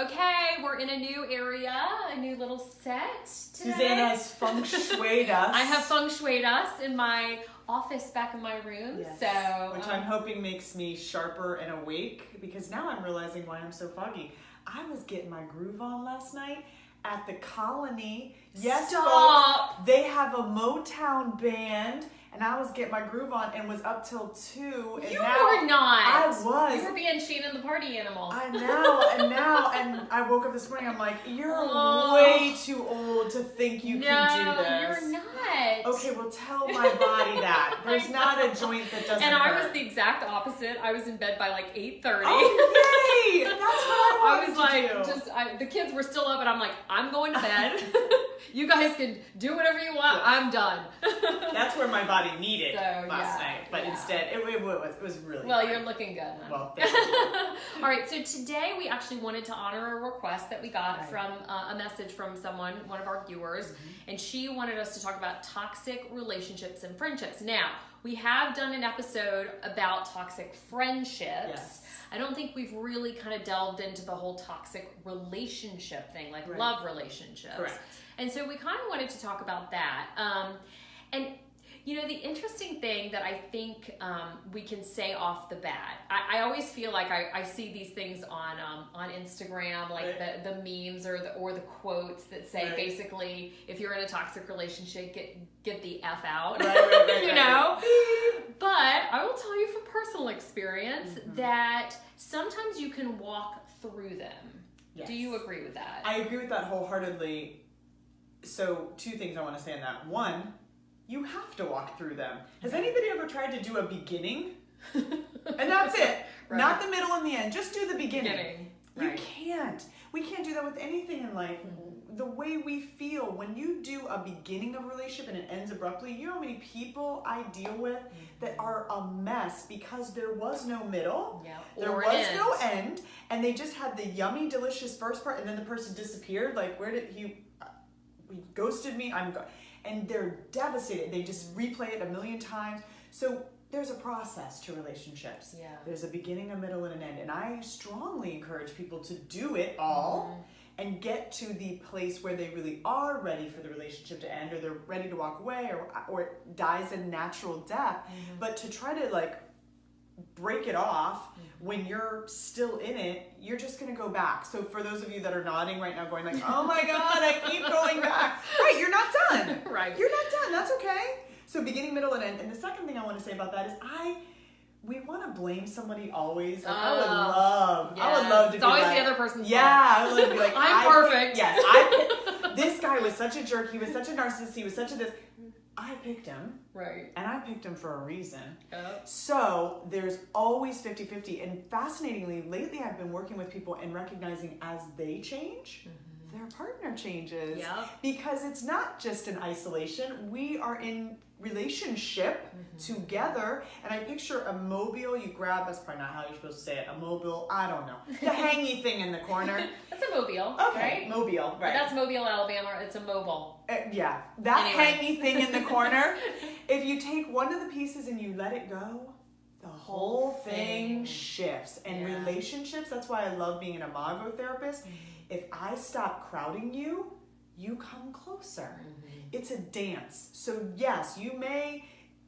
Okay, we're in a new area, a new little set today. Suzanne has feng shuied us. I have feng shuied us in my office back in my room. Yes. So, which I'm hoping makes me sharper and awake, because now I'm realizing why I'm so foggy. I was getting my groove on last night at the Colony. Yes, Stop. folks, they have a Motown band. And I was getting my groove on and was up till 2. And you now were not. I was. You were being Shannon the party animal. I know, and I woke up this morning, I'm like, you're way too old to think you can do this. You're not. Okay, well, tell my body that. There's not a joint that doesn't And hurt. I was the exact opposite. I was in bed by like 8:30. Oh, yay! That's what I was wanted to like, the kids were still up, and I'm like, I'm going to bed. You guys can do whatever you want. Yes. I'm done. That's where my body needed So, last night, but instead it was really well, fun. you're looking good. Huh? Well, thank you. All right, so today we actually wanted to honor a request that we got from a message from someone, one of our viewers, and she wanted us to talk about toxic relationships and friendships. Now, we have done an episode about toxic friendships. Yes. I don't think we've really kind of delved into the whole toxic relationship thing, like love relationships. Correct. And so we kind of wanted to talk about that. And you know, the interesting thing that I think we can say off the bat, I always feel like I see these things on Instagram, like the memes or the quotes that say basically, if you're in a toxic relationship, get the F out, you know? But I will tell you from personal experience that sometimes you can walk through them. Yes. Do you agree with that? I agree with that wholeheartedly. So 2 things I want to say on that. 1, you have to walk through them. Has anybody ever tried to do a beginning? And that's it. Right. Not the middle and the end. Just do the beginning. You can't. We can't do that with anything in life. The way we feel when you do a beginning of a relationship and it ends abruptly, you know how many people I deal with that are a mess because there was no middle, there was no end, and they just had the yummy, delicious first part, and then the person disappeared. Like, where did he ghosted me? And they're devastated. They just replay it a million times. So there's a process to relationships. Yeah. There's a beginning, a middle, and an end. And I strongly encourage people to do it all and get to the place where they really are ready for the relationship to end, or they're ready to walk away, or it dies a natural death. But to try to like break it off when you're still in it, you're just going to go back. So for those of you that are nodding right now going like, oh my God, I keep going back. Right, you're not done. Right. You're not done. That's okay. So beginning, middle, and end. And the second thing I want to say about that is we want to blame somebody always. Like, I would love to be it's always like, the other person's fault. Yeah, I would love to be like, I'm perfect. This guy was such a jerk. He was such a narcissist. He was such a this. I picked him. Right. And I picked him for a reason. Yep. So there's always 50-50. And fascinatingly, lately I've been working with people and recognizing as they change, their partner changes. Yep. Because it's not just an isolation. We are in relationship together. And I picture a mobile you grab. That's probably not how you're supposed to say it. A mobile. I don't know. The hangy thing in the corner. That's a mobile. Okay. Right? Mobile. Right. But that's Mobile, Alabama. It's a mobile. Yeah. That hangy thing in the corner. If you take one of the pieces and you let it go, the whole thing shifts. And relationships, that's why I love being an imago therapist. If I stop crowding you, you come closer. It's a dance. So yes,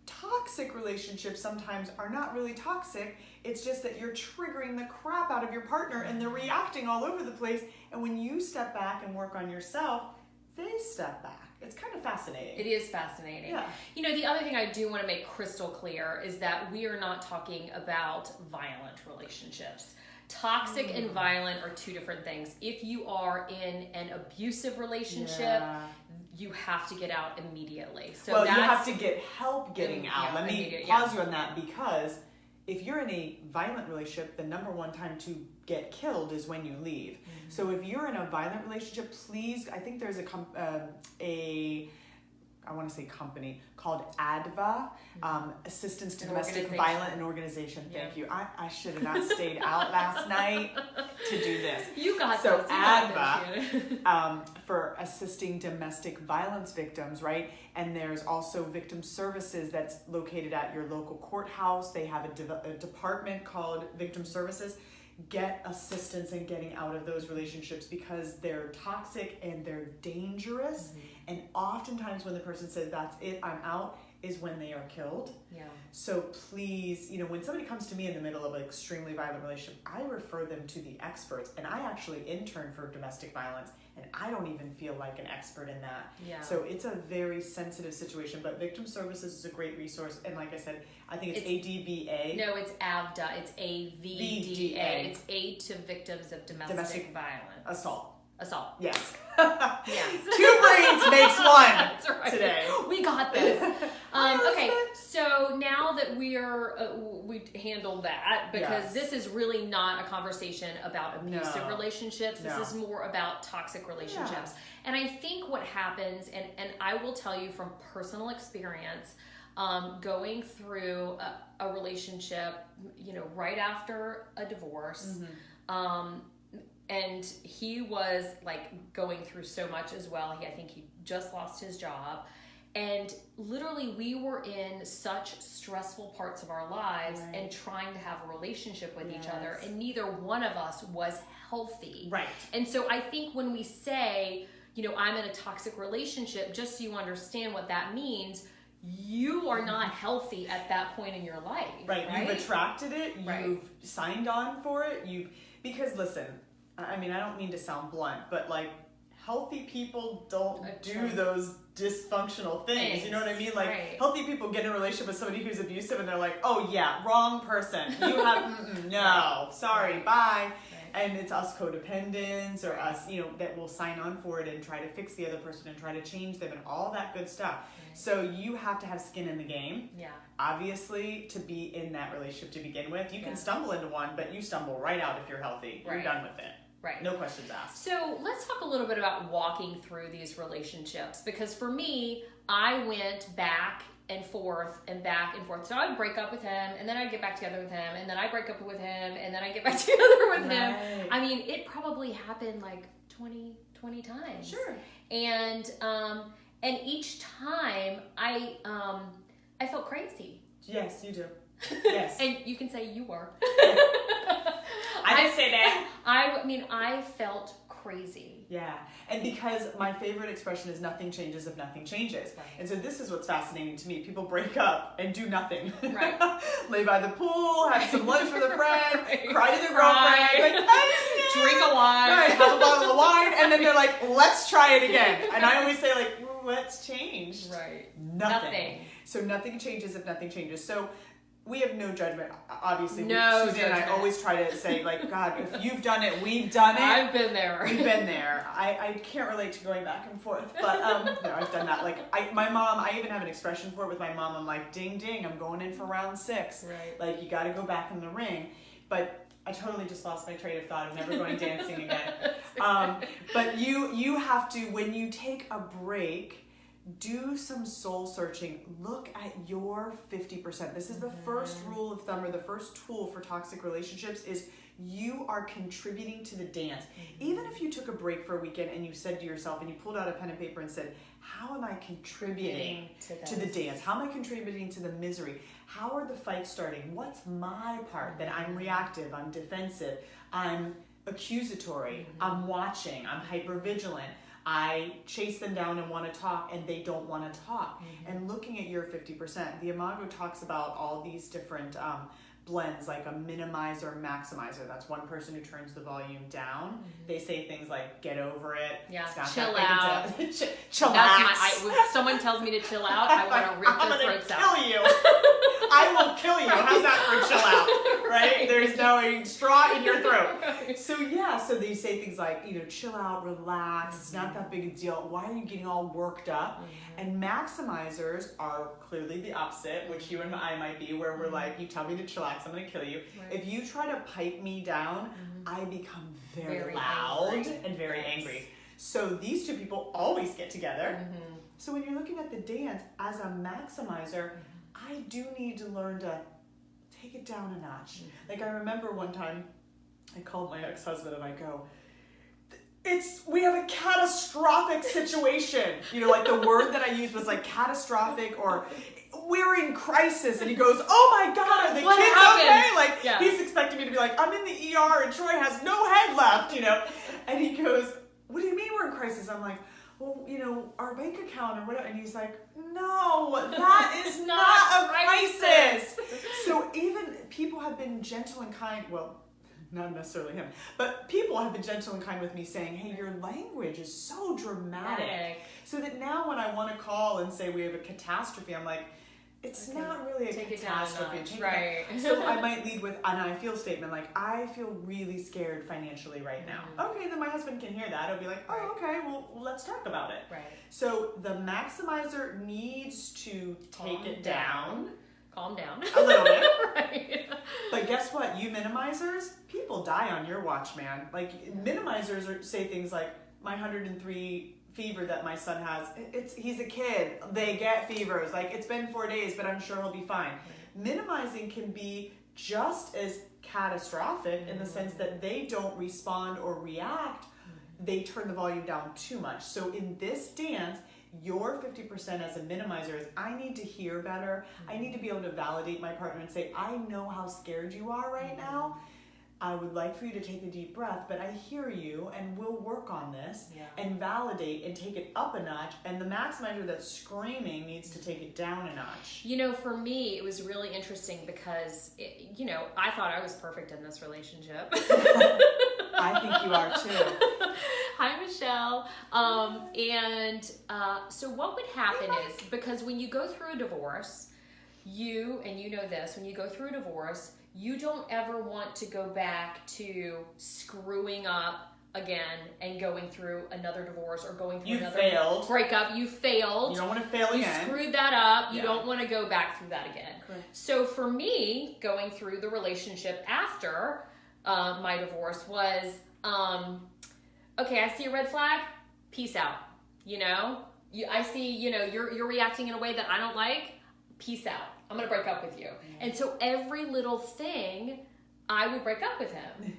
toxic relationships sometimes are not really toxic. It's just that you're triggering the crap out of your partner and they're reacting all over the place. And when you step back and work on yourself, they step back. It's kind of fascinating. It is fascinating. Yeah. You know, the other thing I do want to make crystal clear is that we are not talking about violent relationships. Toxic and violent are 2 different things. If you are in an abusive relationship, you have to get out immediately. So you have to get help getting out. Let me pause you on that, because if you're in a violent relationship, the number 1 time to get killed is when you leave. So if you're in a violent relationship, please, I think there's I want to say company called ADVA, Assistance to Domestic Violence, an organization. Thank you. I should have not stayed out last night to do this. You got so this. ADVA for assisting domestic violence victims, right? And there's also victim services that's located at your local courthouse. They have a department called Victim Services. get assistance in getting out of those relationships because they're toxic and they're dangerous. And oftentimes when the person says, that's it, I'm out, is when they are killed. Yeah. So please, when somebody comes to me in the middle of an extremely violent relationship, I refer them to the experts. And I actually intern for domestic violence, and I don't even feel like an expert in that. Yeah. So it's a very sensitive situation, but Victim Services is a great resource. And like I said, I think it's ADVA. No, it's AVDA. It's AVDA. It's Aid to Victims of Domestic Violence. Assault. Yes. Yes. 2 brains makes one. That's right. Today. We got this. Okay, so now that we handled that, because this is really not a conversation about abusive relationships. This is more about toxic relationships. Yeah. And I think what happens, and I will tell you from personal experience, going through a relationship, right after a divorce, and he was like going through so much as well. I think he just lost his job. And literally we were in such stressful parts of our lives and trying to have a relationship with each other. And neither one of us was healthy. Right. And so I think when we say, I'm in a toxic relationship, just so you understand what that means, you are not healthy at that point in your life. Right. You've attracted it. You've signed on for it. Because listen, I mean, I don't mean to sound blunt, but healthy people don't do those dysfunctional things. You know what I mean? Healthy people get in a relationship with somebody who's abusive and they're like, oh yeah, wrong person. You have, no, sorry, bye. And it's us codependents or us, that will sign on for it and try to fix the other person and try to change them and all that good stuff. So you have to have skin in the game. Yeah. Obviously, to be in that relationship to begin with. You can stumble into one, but you stumble right out if you're healthy. You're done with it. Right. No questions asked. So let's talk a little bit about walking through these relationships, because for me, I went back and forth and back and forth. So I would break up with him, and then I'd get back together with him, and then I'd break up with him, and then I'd get back together with him. I mean, it probably happened 20 times. Sure. And each time I felt crazy. Yes, you do. Yes. And you can say you were. I didn't say that. I mean, I felt crazy. Yeah. And because my favorite expression is nothing changes if nothing changes. Right. And so this is what's fascinating to me. People break up and do nothing. Right. Lay by the pool, have some lunch with a friend, cry to their girlfriend, drink a wine. Right, have a bottle of wine, and then they're like, let's try it again. And I always say, what's changed? Right. Nothing. So nothing changes if nothing changes. So we have no judgment, obviously. No Suzanne and I always try to say, God, if you've done it, we've done it. I've been there. We've been there. I can't relate to going back and forth, but no, I've done that. My mom, I even have an expression for it with my mom. I'm like, ding, ding, I'm going in for round 6. Right. You got to go back in the ring. But I totally just lost my train of thought. I'm never going dancing again. But you have to, when you take a break, do some soul searching. Look at your 50%. This is the first rule of thumb, or the first tool for toxic relationships, is you are contributing to the dance. Even if you took a break for a weekend and you said to yourself, and you pulled out a pen and paper and said, how am I contributing to the dance? How am I contributing to the misery? How are the fights starting? What's my part? That I'm reactive, I'm defensive, I'm accusatory, I'm watching, I'm hypervigilant. I chase them down and want to talk, and they don't want to talk. And looking at your 50%, the Imago talks about all these different blends, like a minimizer, maximizer. That's one person who turns the volume down. They say things like, get over it. Yeah, it's not chill out. Chill out. If someone tells me to chill out, I want to rip their throats out. I'm going to kill you. I will kill you. How's that for chill out? Right? There's no straw in your throat. So they say things like, chill out, relax. It's not that big a deal. Why are you getting all worked up? And maximizers are clearly the opposite, which you and I might be, where we're like, you tell me to chillax, I'm going to kill you. Right. If you try to pipe me down, I become very loud angry. And very angry. So these two people always get together. So when you're looking at the dance as a maximizer, I do need to learn to take it down a notch. I remember one time I called my ex-husband and I go, we have a catastrophic situation. The word that I used was catastrophic, or we're in crisis. And he goes, oh my God, are the What kids happened? okay? Like, Yeah. he's expecting me to be like, I'm in the ER and Troy has no head left, you know? And he goes, what do you mean we're in crisis? I'm like, well, you know, our bank account or whatever. And he's like, no, that is not a crisis. So even people have been gentle and kind. Well, not necessarily him, but people have been gentle and kind with me saying, hey, your language is so dramatic. So that now when I want to call and say we have a catastrophe, I'm like, it's not really a catastrophe. Right. So I might lead with an I feel statement, like, I feel really scared financially right now. Okay, then my husband can hear that. He'll be like, oh, okay, well, let's talk about it. Right. So the maximizer needs to take it down. Calm down. A little bit. Right. But guess what? You minimizers, people die on your watch, man. Like, minimizers say things like, my 103 fever that my son has, he's a kid. They get fevers. Like, it's been 4 days, but I'm sure he'll be fine. Minimizing can be just as catastrophic in the sense that they don't respond or react. They turn the volume down too much. So in this dance, your 50% as a minimizer is, I need to hear better. I need to be able to validate my partner and say, I know how scared you are right now. I would like for you to take a deep breath, but I hear you and we'll work on this and validate and take it up a notch. And the maximizer that's screaming needs to take it down a notch. You know, for me, it was really interesting because, you know, I thought I was perfect in this relationship. I think you are too. Hi, Michelle. So what would happen is, because when you go through a divorce, and you know this, when you go through a divorce, you don't ever want to go back to screwing up again and going through another divorce or going through another breakup. You failed. You don't want to fail again. You screwed that up. You don't want to go back through that again. Correct. So for me, going through the relationship after my divorce was, okay, I see a red flag. Peace out. You know, I see, you know, you're reacting in a way that I don't like. Peace out. I'm going to break up with you. And so every little thing, I would break up with him.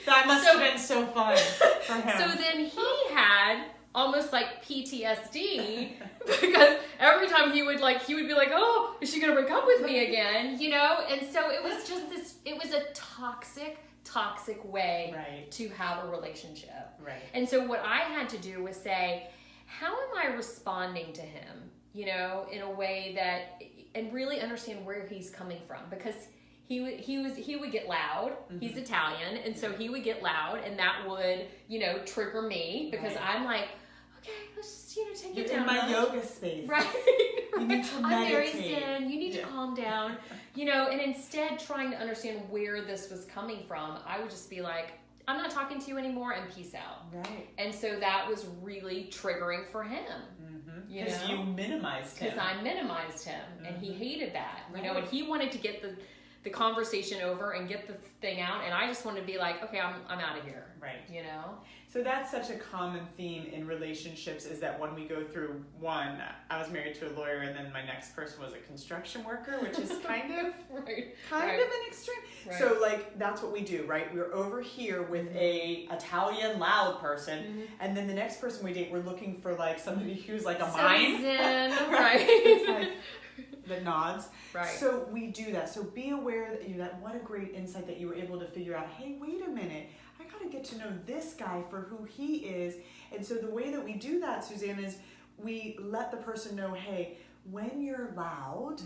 That must have been so fun for him. So then he had almost like PTSD because every time he would be like, oh, is she going to break up with me again? You know? And so it was just it was a toxic way to have a relationship. Right. And so what I had to do was say, how am I responding to him? You know, in a way that, and really understand where he's coming from, because he would get loud. He's Italian, and so he would get loud, and that would, you know, trigger me because I'm like, okay, let's just, you know, take it down. You're in my yoga space. Right. You need to I'm very meditate. zen. You need to calm down. You know, and instead trying to understand where this was coming from, I would just be like, I'm not talking to you anymore, and peace out. Right. And so that was really triggering for him. Because you minimized him. Because I minimized him, and he hated that. You know, and he wanted to get the conversation over and get the thing out, and I just wanted to be like, okay, I'm out of here. Right. You know? So that's such a common theme in relationships, is that when we go through one, I was married to a lawyer, and then my next person was a construction worker, which is kind of kind of an extreme. Right. So like that's what we do, right? We're over here with a Italian loud person, and then the next person we date, we're looking for like somebody who's like a mime, right? It's like that nods. Right. So we do that. So be aware that what a great insight that you were able to figure out. Hey, wait a minute. I got to get to know this guy for who he is. And so the way that we do that, Suzanne, is we let the person know, hey, when you're loud,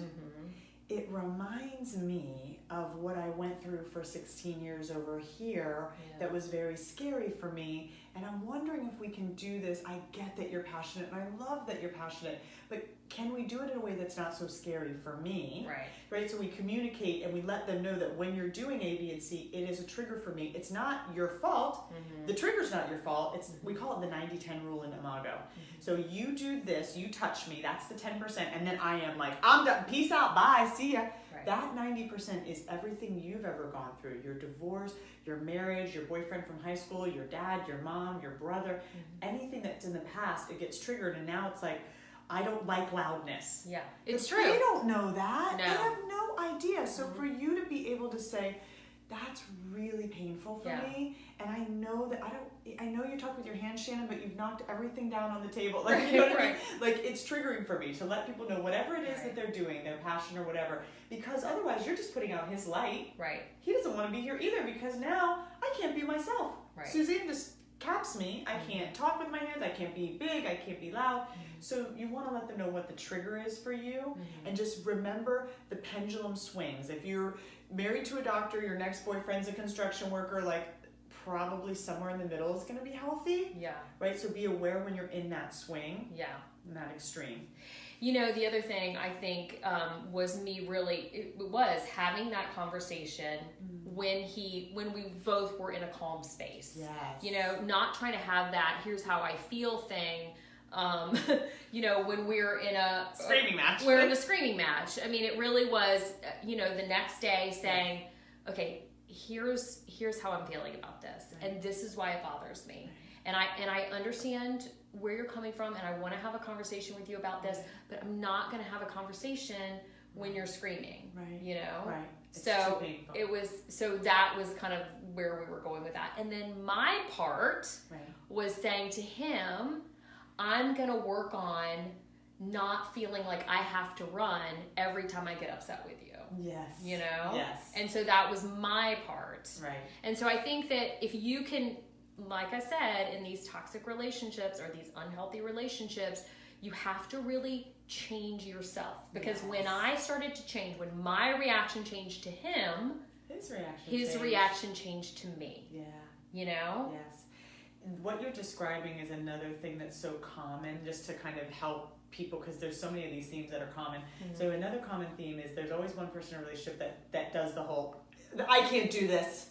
it reminds me of what I went through for 16 years over here that was very scary for me. And I'm wondering if we can do this. I get that you're passionate, and I love that you're passionate, but can we do it in a way that's not so scary for me? Right? So we communicate and we let them know that when you're doing A, B, and C, it is a trigger for me. It's not your fault. The trigger's not your fault. We call it the 90-10 rule in Imago. So you do this, you touch me, that's the 10%, and then I am like, I'm done, peace out, bye, see ya. That 90% is everything you've ever gone through. Your divorce, your marriage, your boyfriend from high school, your dad, your mom, your brother, anything that's in the past, it gets triggered, and now it's like, I don't like loudness. Yeah, it's but true. They don't know that. No. They have no idea. So for you to be able to say, that's really painful for Yeah. me. And I know that I know you talk with your hands, Shannon, but you've knocked everything down on the table. Like, you know what I mean? Like, it's triggering for me to let people know whatever it is that they're doing, their passion or whatever, because otherwise you're just putting out his light. Right. He doesn't want to be here either, because now I can't be myself. Right. Suzanne just caps me. I can't talk with my hands. I can't be big. I can't be loud. So you want to let them know what the trigger is for you, and just remember the pendulum swings. If you're married to a doctor, your next boyfriend's a construction worker, like, probably somewhere in the middle is going to be healthy. Yeah. Right? So be aware when you're in that swing. Yeah. In that extreme. You know, the other thing I think was having that conversation when we both were in a calm space. Yes. You know, not trying to have that here's how I feel thing. You know, when we're in a screaming match. We're in a screaming match. I mean, it really was, you know, the next day saying, okay, here's how I'm feeling about this, and this is why it bothers me. And I understand where you're coming from, and I want to have a conversation with you about this, but I'm not going to have a conversation when you're screaming. Right. You know. Right. It's So too painful. that was kind of where we were going with that. And then my part was saying to him, I'm going to work on not feeling like I have to run every time I get upset with you. Yes. You know? Yes. And so that was my part. Right. And so I think that if you can, like I said, in these toxic relationships or these unhealthy relationships, you have to really change yourself. Because when I started to change, when my reaction changed to him, his reaction changed to me. Yeah. You know? Yes. What you're describing is another thing that's so common, just to kind of help people, because there's so many of these themes that are common. So another common theme is there's always one person in a relationship that does the whole, I can't do this.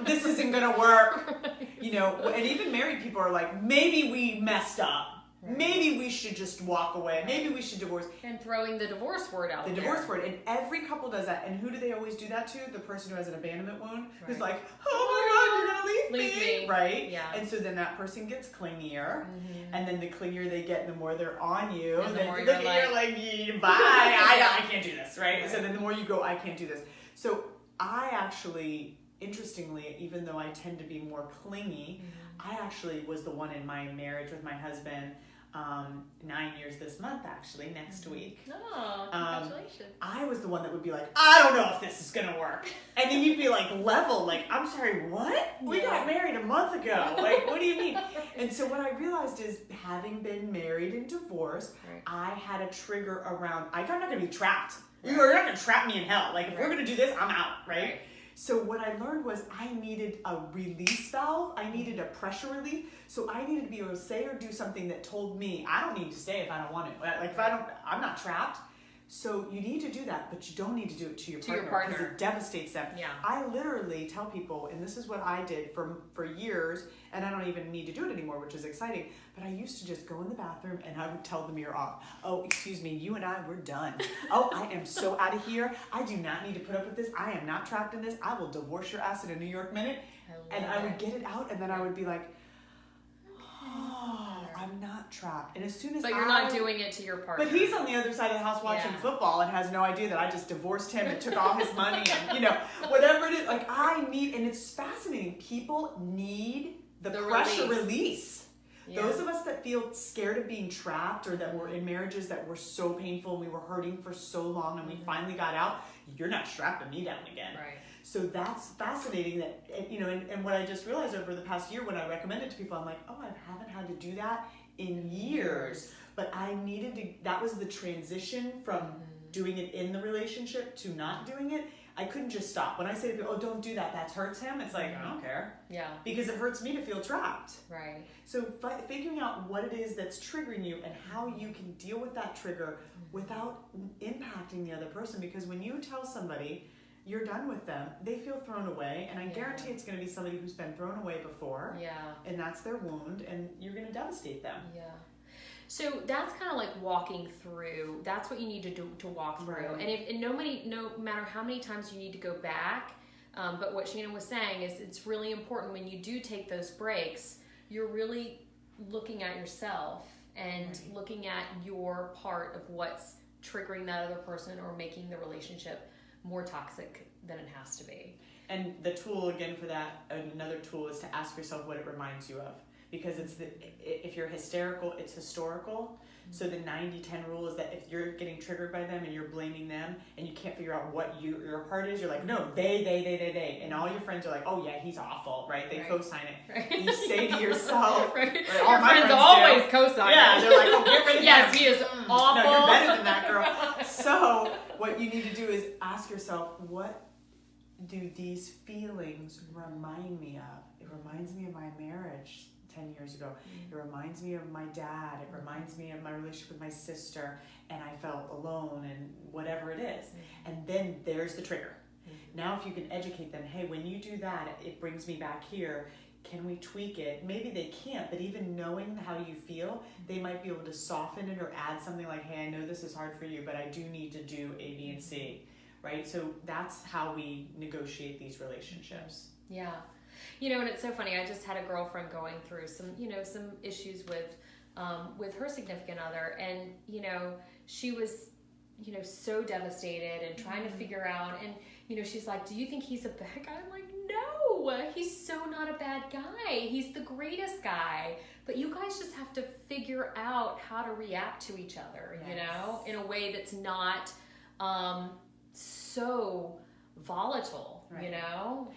This isn't going to work. You know, and even married people are like, maybe we messed up. Maybe we should just walk away. Maybe we should divorce. And throwing the divorce word out there. The divorce word. And every couple does that. And who do they always do that to? The person who has an abandonment wound. Who's like, oh my God, you're going to leave me. Right? Yeah. And so then that person gets clingier. And then the clingier they get, the more they're on you. And the more you're like, bye. I can't do this. Right? So then the more you go, I can't do this. So I actually, interestingly, even though I tend to be more clingy, I actually was the one in my marriage with my husband 9 years this month, actually, next week. Oh, congratulations. I was the one that would be like, I don't know if this is going to work. And then you'd be like, level, like, I'm sorry, what? We got married a month ago. Like, what do you mean? And so what I realized is, having been married and divorced, I had a trigger around, I'm not going to be trapped. You're not going to trap me in hell. Like, if we're going to do this, I'm out, right? So what I learned was I needed a release valve. I needed a pressure relief. So I needed to be able to say or do something that told me, I don't need to stay if I don't want it. Like, if I'm not trapped. So you need to do that, but you don't need to do it to your partner. Because it devastates them. Yeah. I literally tell people, and this is what I did for years, and I don't even need to do it anymore, which is exciting, but I used to just go in the bathroom and I would tell the mirror off, oh, excuse me, you and I, we're done. Oh, I am so out of here. I do not need to put up with this. I am not trapped in this. I will divorce your ass in a New York minute. I would get it out, and then I would be like, oh, I'm not trapped. And as soon as But you're not doing it to your partner. But he's on the other side of the house watching football and has no idea that I just divorced him and took all his money and, you know, whatever it is. Like, and it's fascinating. People need the pressure release. Yeah. Those of us that feel scared of being trapped, or that were in marriages that were so painful and we were hurting for so long and we finally got out, you're not strapping me down again. Right. So that's fascinating that, you know, and what I just realized over the past year when I recommend it to people, I'm like, oh, I haven't had to do that in years. But I needed to, that was the transition from doing it in the relationship to not doing it. I couldn't just stop. When I say to people, oh, don't do that, that hurts him, it's like, I don't care. Yeah. Because it hurts me to feel trapped. Right. So figuring out what it is that's triggering you and how you can deal with that trigger without impacting the other person. Because when you tell somebody you're done with them, they feel thrown away, and I guarantee it's going to be somebody who's been thrown away before. Yeah. And that's their wound, and you're going to devastate them. Yeah. So that's kind of like walking through. That's what you need to do to walk through. Right. And no matter how many times you need to go back, but what Shannon was saying is it's really important when you do take those breaks, you're really looking at yourself and looking at your part of what's triggering that other person or making the relationship more toxic than it has to be. And the tool again for that, another tool is to ask yourself what it reminds you of. Because if you're hysterical, it's historical. So the 90-10 rule is that if you're getting triggered by them and you're blaming them and you can't figure out what your part is, you're like, no, they. And all your friends are like, oh yeah, he's awful, right? They co-sign it. Right. You say to yourself, right. All your my friends always co-sign Yeah, it. they're like, oh, get rid of him. Yes, he is awful. No, you're better than that, girl. So what you need to do is ask yourself, what do these feelings remind me of? It reminds me of my marriage 10 years ago. It reminds me of my dad. It reminds me of my relationship with my sister, and I felt alone, and whatever it is. And then there's the trigger. Now if you can educate them, hey, when you do that, it brings me back here. Can we tweak it? Maybe they can't, but even knowing how you feel, they might be able to soften it or add something like, hey, I know this is hard for you, but I do need to do A, B, and C, right? So that's how we negotiate these relationships. Yeah. You know, and it's so funny. I just had a girlfriend going through some issues with her significant other, and she was, so devastated and trying to figure out. And she's like, "Do you think he's a bad guy?" I'm like, "No, he's so not a bad guy. He's the greatest guy. But you guys just have to figure out how to react to each other, in a way that's not so volatile, right.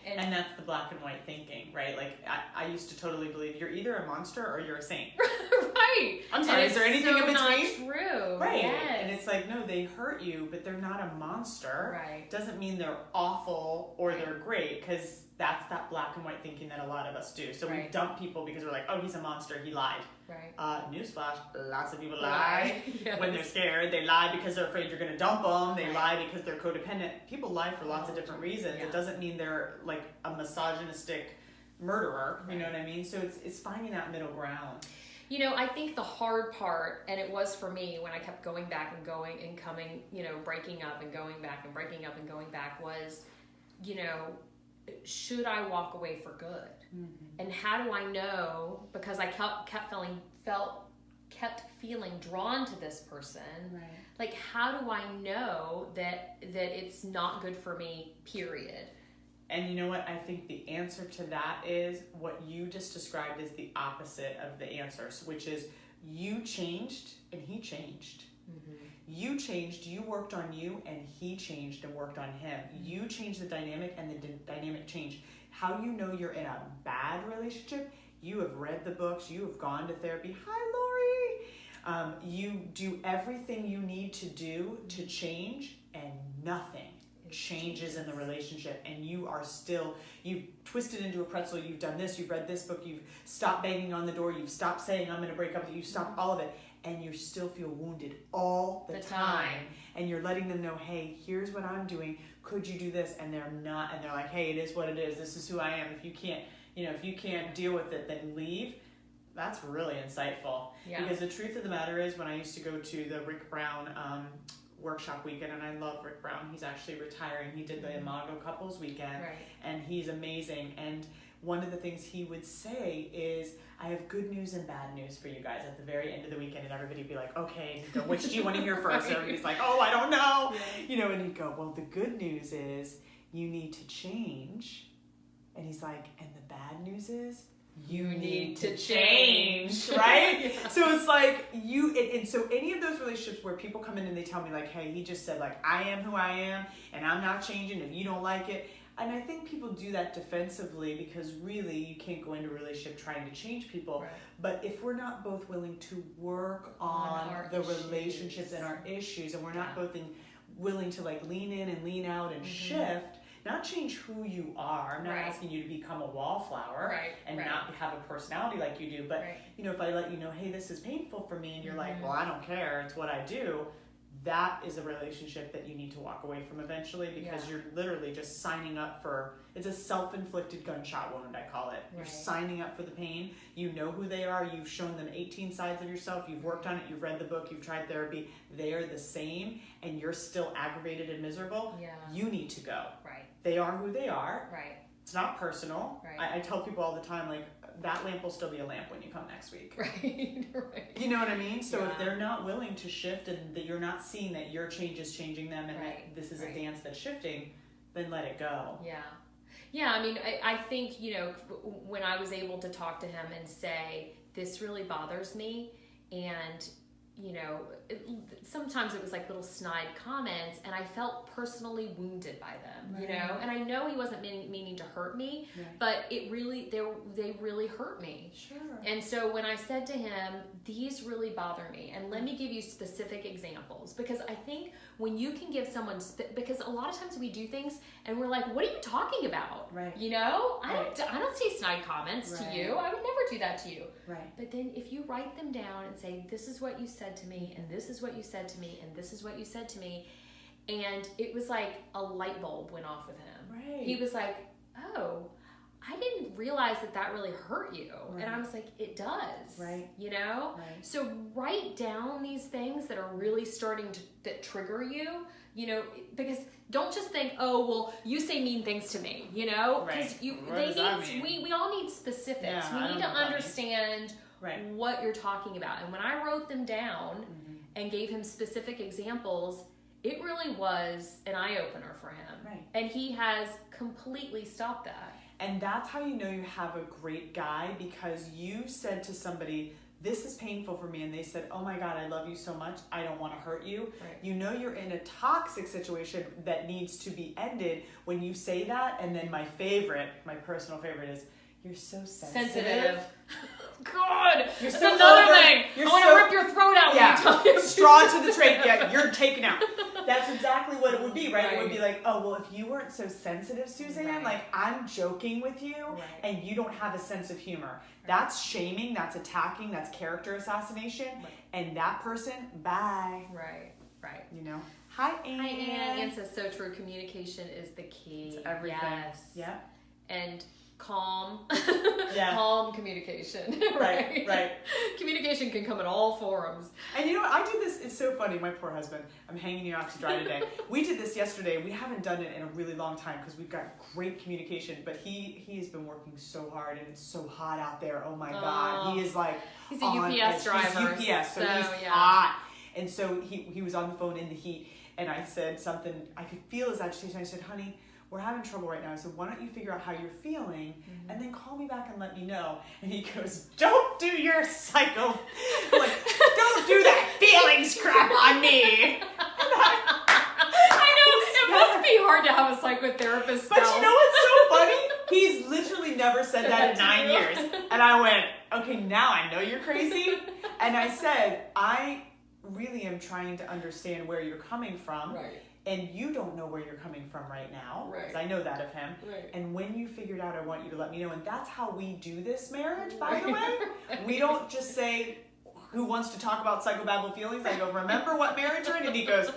And that's the black and white thinking, right? Like I used to totally believe you're either a monster or you're a saint. Right. I'm sorry, is there anything in between? Not true. Right. Yes. And it's like, no, they hurt you, but they're not a monster. Right. Doesn't mean they're awful or they're great, because that's that black and white thinking that a lot of us do. So we dump people because we're like, oh, he's a monster, he lied. Right. Newsflash, lots of people lie. Yes. When they're scared. They lie because they're afraid you're going to dump them. They lie because they're codependent. People lie for lots of different reasons. Yeah. It doesn't mean they're like a misogynistic murderer. You know what I mean? So it's finding that middle ground. I think the hard part, and it was for me when I kept going back and going and coming, breaking up and going back and breaking up and going back, was, should I walk away for good? Mm-hmm. And how do I know? Because I kept feeling drawn to this person. Right. Like, how do I know that it's not good for me, period? And you know what? I think the answer to that is what you just described is the opposite of the answers, which is you changed and he changed. Mm-hmm. You changed, you worked on you, and he changed and worked on him. Mm-hmm. You changed the dynamic, and the dynamic changed. How you know you're in a bad relationship? You have read the books, you have gone to therapy. Hi, Lori. You do everything you need to do to change, and nothing changes in the relationship, and you've twisted into a pretzel. You've done this, you've read this book, you've stopped banging on the door, you've stopped saying I'm going to break up with you, you've stopped all of it, and you still feel wounded all the time. And you're letting them know, hey, here's what I'm doing, could you do this? And they're not, and they're like, hey, it is what it is, this is who I am. If you can't deal with it, then leave. That's really insightful. Yeah. Because the truth of the matter is, when I used to go to the Rick Brown workshop weekend, and I love Rick Brown, he's actually retiring. He did the Imago Couples weekend, and he's amazing. And one of the things he would say is, I have good news and bad news for you guys at the very end of the weekend. And everybody would be like, okay, and he'd go, which do you want to hear first? And everybody's like, oh, I don't know. Yeah. And he'd go, well, the good news is you need to change. And he's like, and the bad news is you need to change, right? Yeah. So it's like and so any of those relationships where people come in and they tell me like, hey, he just said like, I am who I am and I'm not changing if you don't like it. And I think people do that defensively, because really you can't go into a relationship trying to change people. Right. But if we're not both willing to work on the relationships and our issues, and we're not both willing to like lean in and lean out and shift, not change who you are. I'm not asking you to become a wallflower and not have a personality like you do. But if I let you know, hey, this is painful for me, and you're like, well, I don't care, it's what I do. That is a relationship that you need to walk away from eventually, because you're literally just signing up for, it's a self-inflicted gunshot wound, I call it. You're signing up for the pain. You know who they are. You've shown them 18 sides of yourself. You've worked on it. You've read the book. You've tried therapy. They're the same, and you're still aggravated and miserable. Yeah. You need to go. Right. They are who they are. Right. It's not personal. Right. I tell people all the time, like, that lamp will still be a lamp when you come next week. Right. You know what I mean? So if they're not willing to shift, and that you're not seeing that your change is changing them, and that this is a dance that's shifting, then let it go. Yeah. Yeah, I mean, I think, you know, when I was able to talk to him and say, this really bothers me, and, you know, sometimes it was like little snide comments, and I felt personally wounded by them, you know, and I know he wasn't meaning to hurt me, but it really, they really hurt me. Sure. And so when I said to him, these really bother me, and let me give you specific examples, because I think when you can give someone, because a lot of times we do things and we're like, what are you talking about? Right. You know, I don't say snide comments to you. I would never do that to you. Right. But then if you write them down and say, this is what you said to me, and this is what you said to me, and this is what you said to me, and it was like a light bulb went off with him. Right. He was like, oh, I didn't realize that really hurt you. Right. And I was like, it does. Right. You know? Right. So write down these things that are really starting to that trigger you, you know, because don't just think, oh, well, you say mean things to me, you know? Because we all need specifics. Yeah, we need to understand what you're talking about. And when I wrote them down and gave him specific examples, it really was an eye-opener for him. Right. And he has completely stopped that. And that's how you know you have a great guy, because you said to somebody, this is painful for me, and they said, oh my God, I love you so much, I don't want to hurt you. Right. You know you're in a toxic situation that needs to be ended when you say that. And then my personal favorite is, you're so sensitive. God, you're that's so another thing. I want to rip your throat out. Yeah, straw to the trach. Yeah, you're taken out. That's exactly what it would be, right? It would be like, oh, well, if you weren't so sensitive, Suzanne, like I'm joking with you, and you don't have a sense of humor. That's shaming. That's attacking. That's character assassination. And that person, bye. Right. You know. Hi, Ann. Hi, Ann. Ann says so true. Communication is the key. It's everything. Yes. Yeah. And calm communication. Right. Communication can come in all forms. And you know what, I do this, it's so funny, my poor husband, I'm hanging you out to dry today. We did this yesterday. We haven't done it in a really long time because we've got great communication, but he has been working so hard, and it's so hot out there. Oh my God. He is like, he's a UPS driver. He's UPS, so he's hot. And so he was on the phone in the heat, and I said something, I could feel his agitation. I said, honey, we're having trouble right now. I said, why don't you figure out how you're feeling, and then call me back and let me know. And he goes, don't do your psycho, like, don't do that feelings crap on me. I know, it must be hard to have a psychotherapist spouse. But you know what's so funny? He's literally never said that in 9 years. And I went, okay, now I know you're crazy. And I said, I really am trying to understand where you're coming from. Right. And you don't know where you're coming from right now, because I know that of him. Right. And when you figure it out, I want you to let me know. And that's how we do this marriage, by the way. We don't just say, who wants to talk about psychobabble feelings? I go, remember what marriage you're in? And he goes,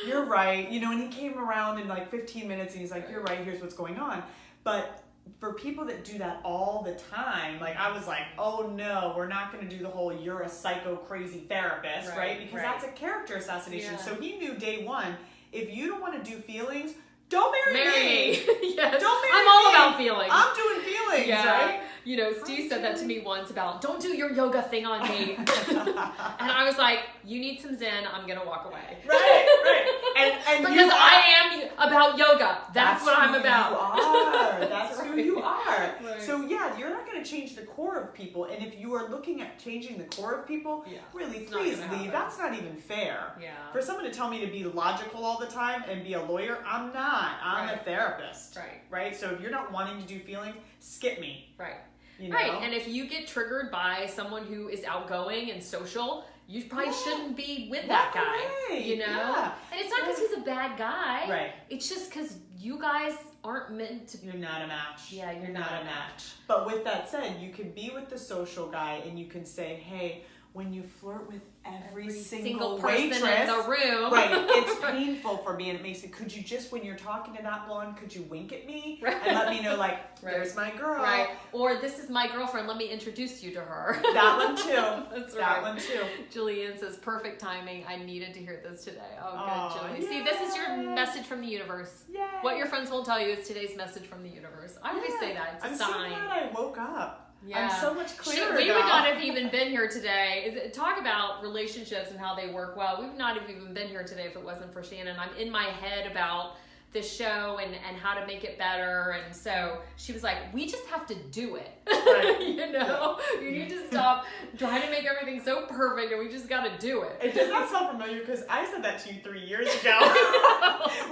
you're right. You know, and he came around in like 15 minutes, and he's like, you're right, here's what's going on. But for people that do that all the time, like I was like, oh no, we're not going to do the whole you're a psycho crazy therapist, right? Because that's a character assassination. Yeah. So he knew day one, if you don't want to do feelings, don't marry me. Yes. Don't marry I'm me. all about feelings. I'm doing feelings, right? You know, Steve said that to me once about, don't do your yoga thing on me. And I was like, you need some Zen, I'm going to walk away. Right. And because I am about yoga. That's what I'm about. You are. That's who you are. Right. So yeah, you're not going to change the core of people. And if you are looking at changing the core of people, really, please leave. That's not even fair. Yeah. For someone to tell me to be logical all the time and be a lawyer, I'm not. I'm a therapist. Right. So if you're not wanting to do feelings, skip me. Right. You know? Right, and if you get triggered by someone who is outgoing and social, you probably shouldn't be with that guy, you know? Yeah. And it's not because he's a bad guy. Right. It's just because you guys aren't meant to... You're not a match. Yeah, you're not a match. But with that said, you can be with the social guy and you can say, hey, when you flirt with every single person waitress in the room. Right, it's painful for me, and it makes it, could you just, when you're talking to that blonde, could you wink at me? And let me know, like, there's my girl. Right, or this is my girlfriend, let me introduce you to her. That one too. That's that one too. Julianne says, perfect timing, I needed to hear this today. Oh, good, Julie. See, this is your message from the universe. Yay. What your friends won't tell you is today's message from the universe. I always say that, it's a sign. I'm so glad I woke up. Yeah. I'm so much clearer We would not have even been here today. Talk about relationships and how they work well. We would not have even been here today if it wasn't for Shannon. I'm in my head about the show and how to make it better. And so she was like, we just have to do it. Right. You know, you need to stop trying to make everything so perfect, and we just got to do it. It does not sound familiar because I said that to you 3 years ago.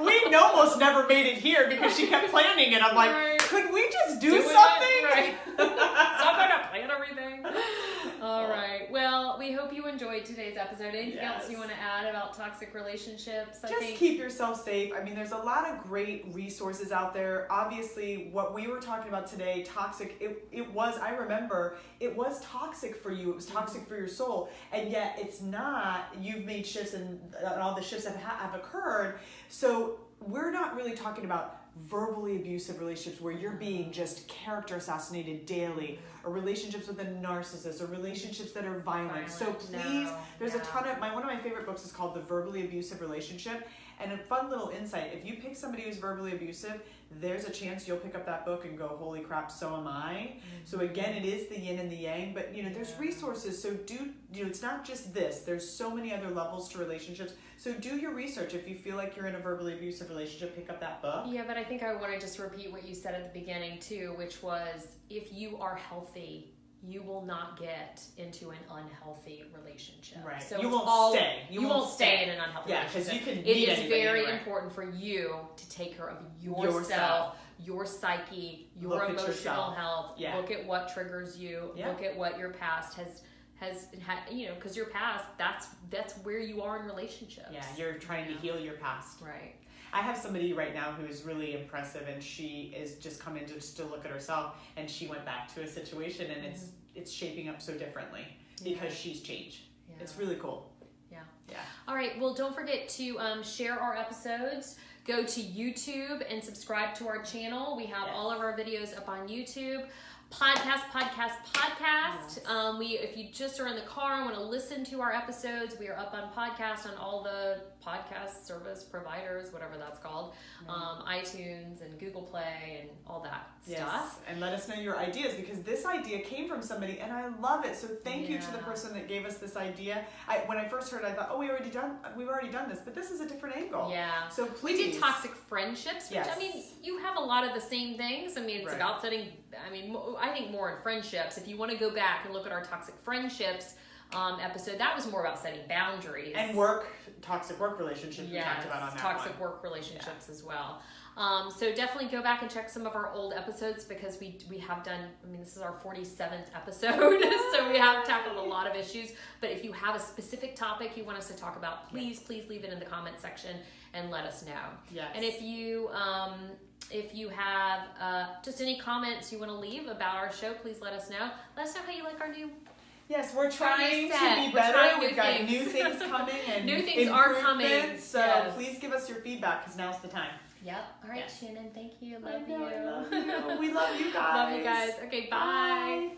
We almost never made it here because she kept planning it. I'm like, Right. could we just do Doing something? it, right. Stop trying to plan everything. All right. Well, we hope you enjoyed today's episode. Anything else you want to add about toxic relationships? Just keep yourself safe. I mean, there's a lot of great resources out there. Obviously, what we were talking about today, toxic, it was, I remember, it was toxic for you. It was toxic for your soul. And yet it's not. You've made shifts and all the shifts have occurred. So we're not really talking about verbally abusive relationships where you're being just character assassinated daily, or relationships with a narcissist, or relationships that are violent. So please, there's a ton of, one of my favorite books is called The Verbally Abusive Relationship. And a fun little insight, if you pick somebody who's verbally abusive, there's a chance you'll pick up that book and go, holy crap, so am I. Mm-hmm. So again, it is the yin and the yang, but there's resources. So it's not just this, there's so many other levels to relationships. So do your research. If you feel like you're in a verbally abusive relationship, pick up that book. Yeah, but I think I want to just repeat what you said at the beginning too, which was, if you are healthy, you will not get into an unhealthy relationship. Right. So you won't stay. You won't stay in an unhealthy relationship. Yeah, because you can It meet is very anywhere. important for you to take care of yourself, your psyche, your emotional health. Yeah. Look at what triggers you. Yeah. Look at what your past has because your past, that's where you are in relationships. Yeah, you're trying to heal your past. Right. I have somebody right now who is really impressive, and she is just coming just to look at herself, and she went back to a situation, and it's shaping up so differently because she's changed. Yeah. It's really cool. Yeah. Yeah. All right. Well, don't forget to share our episodes. Go to YouTube and subscribe to our channel. We have all of our videos up on YouTube. Podcast. Yes. If you just are in the car and want to listen to our episodes, we are up on podcast on all the podcast service providers, whatever that's called, iTunes and Google Play and all that stuff. And let us know your ideas, because this idea came from somebody and I love it. So thank you to the person that gave us this idea. When I first heard it, I thought, we've already done this, but this is a different angle. Yeah. So please. We did toxic friendships, which I mean, you have a lot of the same things. I mean, it's about setting. I think more in friendships. If you want to go back and look at our toxic friendships episode, that was more about setting boundaries. And toxic work relationships we talked about on that toxic work relationships as well. So definitely go back and check some of our old episodes, because we have done, this is our 47th episode, so we have tackled a lot of issues. But if you have a specific topic you want us to talk about, please leave it in the comment section and let us know. Yes. And if you have just any comments you want to leave about our show, please let us know. Let us know how you like our new. Yes, we're trying to be better. We've got new things coming and new things are coming. So please give us your feedback, because now's the time. Yep. All right, Shannon. Thank you. I love you. We love you guys. Love you guys. Okay. Bye.